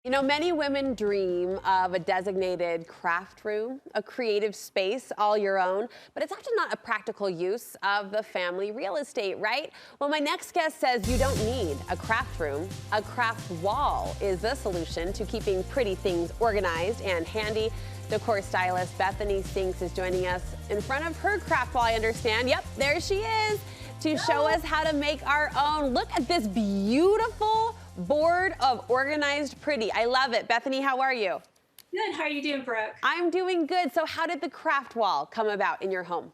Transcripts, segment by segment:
You know, many women dream of a designated craft room, a creative space all your own, but it's often not a practical use of the family real estate, right? Well, my next guest says you don't need a craft room. A craft wall is the solution to keeping pretty things organized and handy. Decor stylist Bethany Sinks is joining us in front of her craft wall, I understand. Yep, there she is, to show us how to make our own. Look at this beautiful board of organized pretty. I love it. Bethany, how are you? Good. How are you doing, Brooke? I'm doing good. So how did the craft wall come about in your home?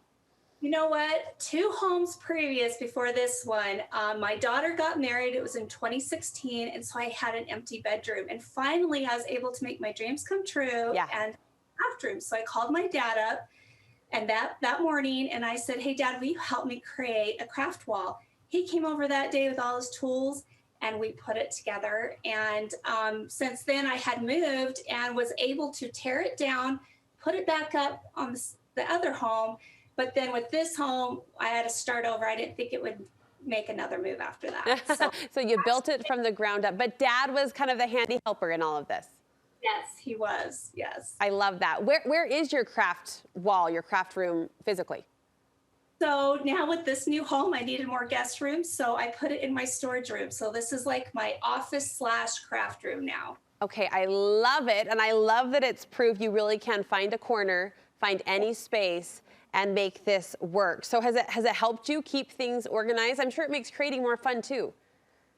You know what? Two homes previous before this one, my daughter got married. It was in 2016, and so I had an empty bedroom. And finally, I was able to make my dreams come true Yeah. and craft room. So I called my dad up, and that morning, and I said, "Hey, Dad, will you help me create a craft wall?" He came over that day with all his tools, and we put it together. And since then, I had moved and was able to tear it down, put it back up on the other home. But then with this home, I had to start over. I didn't think it would make another move after that. So, So you built it from the ground up, but Dad was kind of the handy helper in all of this. yes, he was. Yes. I love that. Where is your craft wall, your craft room physically? So now with this new home, I needed more guest rooms. So I put it in my storage room. So this is like my office slash craft room now. Okay, I love it. And I love that it's proof you really can find a corner, find any space, and make this work. So has it helped you keep things organized? I'm sure it makes creating more fun too.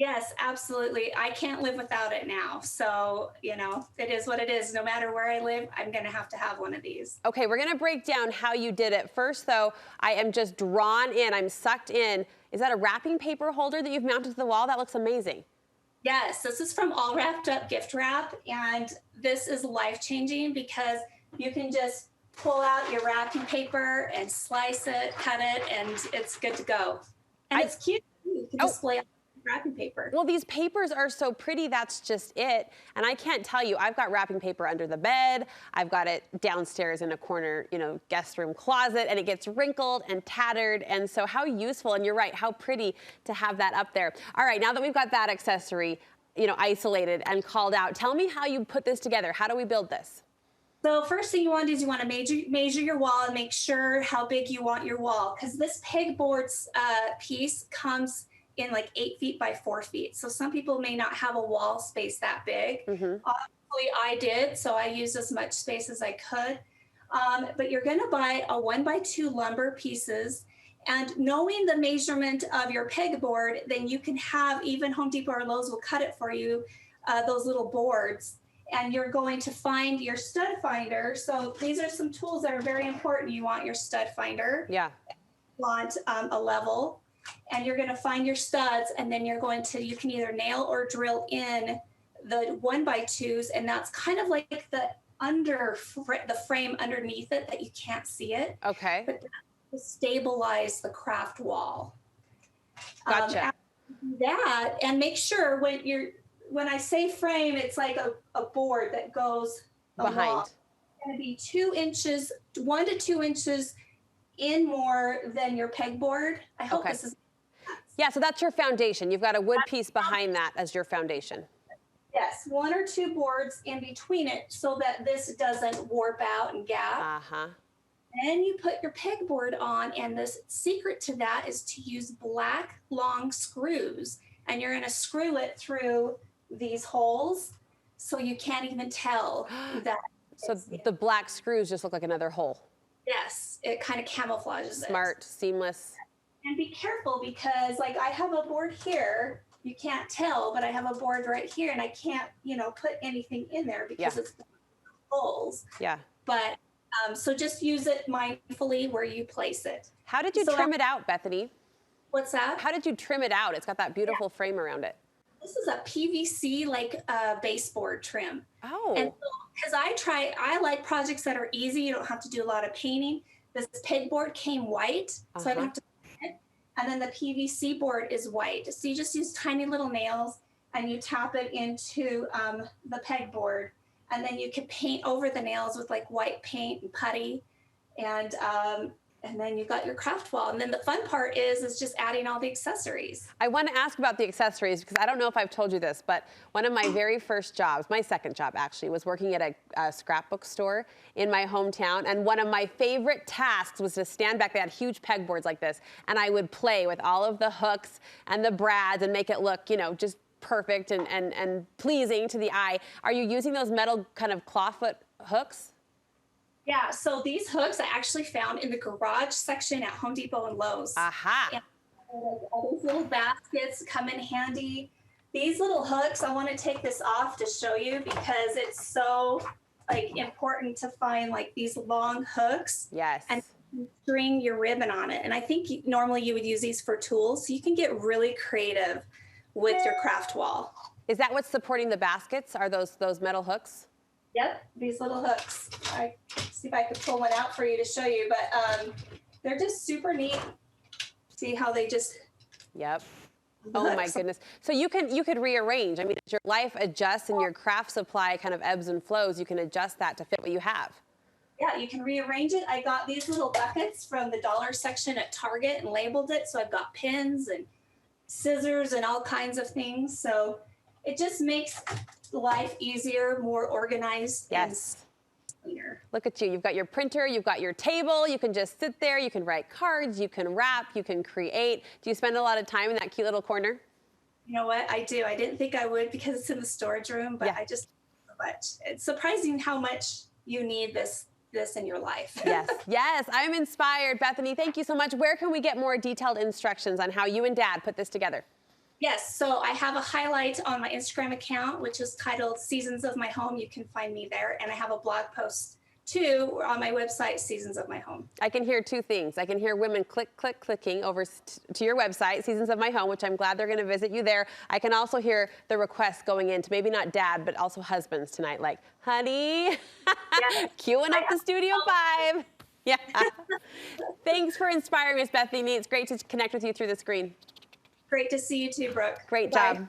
Yes, absolutely. I can't live without it now. So, it is what it is. No matter where I live, I'm going to have one of these. Okay, we're gonna break down how you did it. First though, I am just drawn in, I'm sucked in. Is that a wrapping paper holder that you've mounted to the wall? That looks amazing. Yes, this is from All Wrapped Up Gift Wrap. And this is life changing because you can just pull out your wrapping paper and slice it, cut it, and it's good to go. And it's cute. You can Oh. display wrapping paper. Well, these papers are so pretty, that's just it. And I can't tell you, I've got wrapping paper under the bed. I've got it downstairs in a corner, guest room closet, and it gets wrinkled and tattered. And so how useful, and you're right, how pretty to have that up there. All right, now that we've got that accessory, isolated and called out, tell me how you put this together. How do we build this? So first thing you want to do is you want to measure your wall and make sure how big you want your wall, because this pegboard's piece comes in like 8 feet by 4 feet. So some people may not have a wall space that big. Obviously I did, so I used as much space as I could. But you're going to buy a 1x2 lumber pieces, and knowing the measurement of your pegboard, then you can have, even Home Depot or Lowe's will cut it for you, those little boards. And you're going to find your stud finder. So these are some tools that are very important. You want your stud finder. Yeah. You want a level, and you're going to find your studs, and then you can either nail or drill in the 1x2s, and that's kind of like the frame underneath it that you can't see it. Okay. But to stabilize the craft wall. Gotcha. After you do that, and make sure when I say frame, it's like a board that goes Behind. along. It's going to be 2 inches, 1 to 2 inches in more than your pegboard. I hope Okay. this is. Yeah, so that's your foundation. You've got a wood piece behind that as your foundation. Yes, 1 or 2 boards in between it so that this doesn't warp out and gap. Uh-huh. Then you put your pegboard on, and the secret to that is to use black long screws, and you're going to screw it through these holes so you can't even tell that. So the black screws just look like another hole. Yes, it kind of camouflages it. Smart, seamless. And be careful, because like I have a board here, you can't tell, but I have a board right here, and I can't, put anything in there because it's holes. Yeah. But so just use it mindfully where you place it. How did you trim it out, Bethany? What's that? How did you trim it out? It's got that beautiful frame around it. This is a PVC baseboard trim. Oh. And because I like projects that are easy. You don't have to do a lot of painting. This pegboard came white, so I don't have to paint it. And then the PVC board is white. So you just use tiny little nails, and you tap it into the pegboard. And then you can paint over the nails with like white paint and putty. And And then you got your craft wall. And then the fun part is just adding all the accessories. I want to ask about the accessories because I don't know if I've told you this, but one of my very first jobs, my second job actually, was working at a scrapbook store in my hometown. And one of my favorite tasks was to stand back. They had huge pegboards like this, and I would play with all of the hooks and the brads and make it look, you know, just perfect and pleasing to the eye. Are you using those metal kind of clawfoot hooks? Yeah, so these hooks I actually found in the garage section at Home Depot and Lowe's. Aha. And all these little baskets come in handy. These little hooks, I want to take this off to show you because it's so like important to find like these long hooks. Yes. And string your ribbon on it. And I think normally you would use these for tools. So you can get really creative with your craft wall. Is that what's supporting the baskets? Are those metal hooks? Yep, these little hooks. I see if I could pull one out for you to show you, but they're just super neat. See how they just. Yep. Oh my goodness. So you could rearrange. I mean, as your life adjusts and your craft supply kind of ebbs and flows, you can adjust that to fit what you have. Yeah, you can rearrange it. I got these little buckets from the dollar section at Target and labeled it. So I've got pins and scissors and all kinds of things. So it just makes life easier, more organized. Yes. And cleaner. Look at you. You've got your printer, you've got your table, you can just sit there, you can write cards, you can wrap, you can create. Do you spend a lot of time in that cute little corner? You know what? I do. I didn't think I would because it's in the storage room, but Yeah. I just so much. It's surprising how much you need this in your life. Yes. Yes. I'm inspired. Bethany, thank you so much. Where can we get more detailed instructions on how you and Dad put this together? Yes, so I have a highlight on my Instagram account, which is titled Seasons of My Home. You can find me there. And I have a blog post too on my website, Seasons of My Home. I can hear two things. I can hear women clicking over to your website, Seasons of My Home, which I'm glad they're going to visit you there. I can also hear the requests going into maybe not dad, but also husbands tonight, like, honey, queuing up the Studio 5. Yeah. Thanks for inspiring us, Bethany. It's great to connect with you through the screen. Great to see you too, Brooke. Great Bye. job.